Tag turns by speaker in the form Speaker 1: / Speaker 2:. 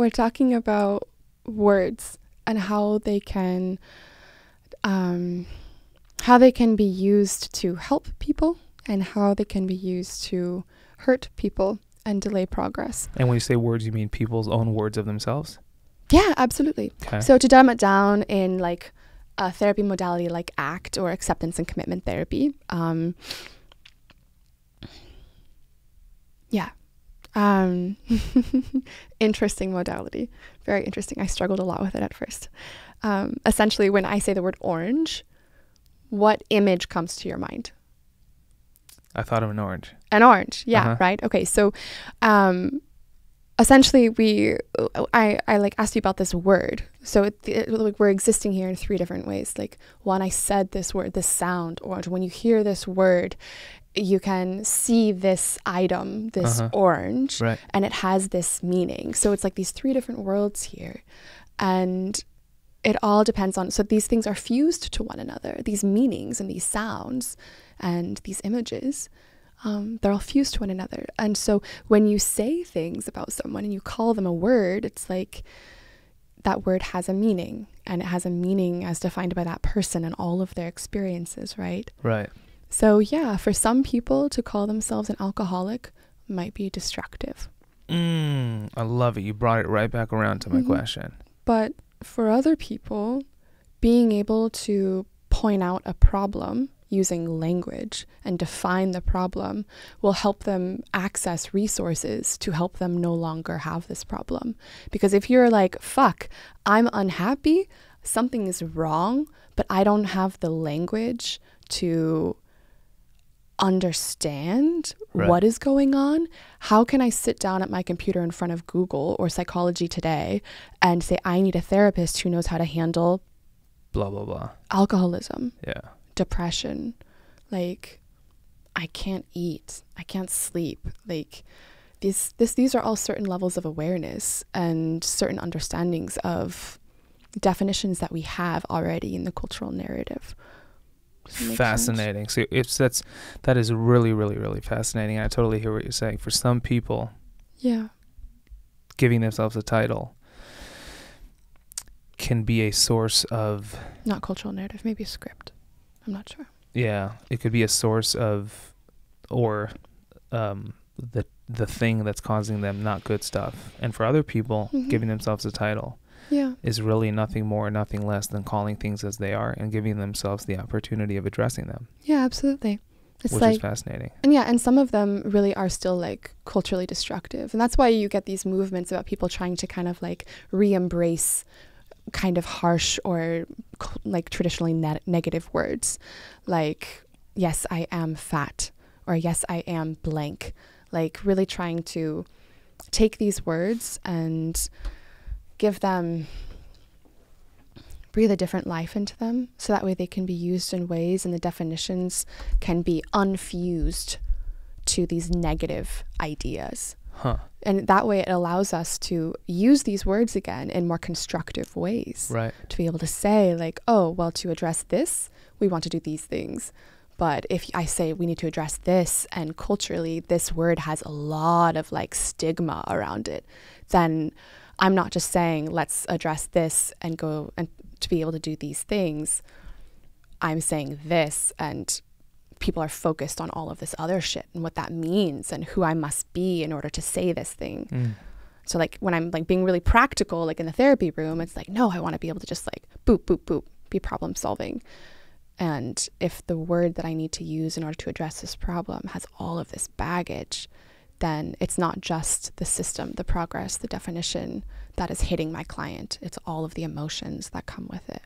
Speaker 1: we're talking about words and how they can be used to help people and how they can be used to hurt people and delay progress.
Speaker 2: And when you say words, you mean people's own words of themselves?
Speaker 1: Yeah, absolutely.
Speaker 2: Okay.
Speaker 1: So to dumb it down in like a therapy modality like ACT or acceptance and commitment therapy, interesting modality. Very interesting. I struggled a lot with it at first. Essentially, when I say the word orange, what image comes to your mind?
Speaker 2: I thought of an orange.
Speaker 1: An orange. Yeah. Right. Okay. So, essentially I like asked you about this word. So like we're existing here in three different ways. Like one, I said this word, this sound, orange. When you hear this word, you can see this item, this orange,
Speaker 2: right,
Speaker 1: and it has this meaning. So it's like these three different worlds here. And it all depends on, so these things are fused to one another, these meanings and these sounds and these images. They're all fused to one another. And so when you say things about someone and you call them a word, it's like that word has a meaning, and it has a meaning as defined by that person and all of their experiences, right?
Speaker 2: Right.
Speaker 1: So yeah, for some people to call themselves an alcoholic might be destructive.
Speaker 2: I love it. You brought it right back around to my question.
Speaker 1: But for other people, being able to point out a problem using language and define the problem will help them access resources to help them no longer have this problem. Because if you're like, fuck, I'm unhappy, something is wrong, but I don't have the language to understand what is going on, how can I sit down at my computer in front of Google or Psychology Today and say, I need a therapist who knows how to handle
Speaker 2: blah, blah, blah,
Speaker 1: alcoholism,
Speaker 2: depression,
Speaker 1: like I can't eat, I can't sleep, like these are all certain levels of awareness and certain understandings of definitions that we have already in the cultural narrative.
Speaker 2: Fascinating. So that is really, really, really fascinating. I totally hear what you're saying. For some people, giving themselves a title can be a source of,
Speaker 1: not cultural narrative, maybe a script, I'm not sure.
Speaker 2: Yeah, it could be a source of, or the thing that's causing them not good stuff. And for other people, giving themselves a title is really nothing more, nothing less than calling things as they are and giving themselves the opportunity of addressing them.
Speaker 1: Yeah, absolutely. It's
Speaker 2: which is fascinating.
Speaker 1: And some of them really are still like culturally destructive. And that's why you get these movements about people trying to kind of like re-embrace kind of harsh or like traditionally negative words, like, yes, I am fat, or yes, I am blank. Like really trying to take these words and breathe a different life into them, so that way they can be used in ways and the definitions can be unfused to these negative ideas. And that way it allows us to use these words again in more constructive ways.
Speaker 2: Right.
Speaker 1: To be able to say like, oh, well, to address this, we want to do these things. But if I say we need to address this, and culturally this word has a lot of like stigma around it, then I'm not just saying let's address this and go and to be able to do these things. I'm saying this, and people are focused on all of this other shit and what that means and who I must be in order to say this thing. So like when I'm like being really practical, like in the therapy room, it's like, no, I want to be able to just like boop, boop, boop, be problem solving. And if the word that I need to use in order to address this problem has all of this baggage, then it's not just the system, the progress, the definition that is hitting my client. It's all of the emotions that come with it.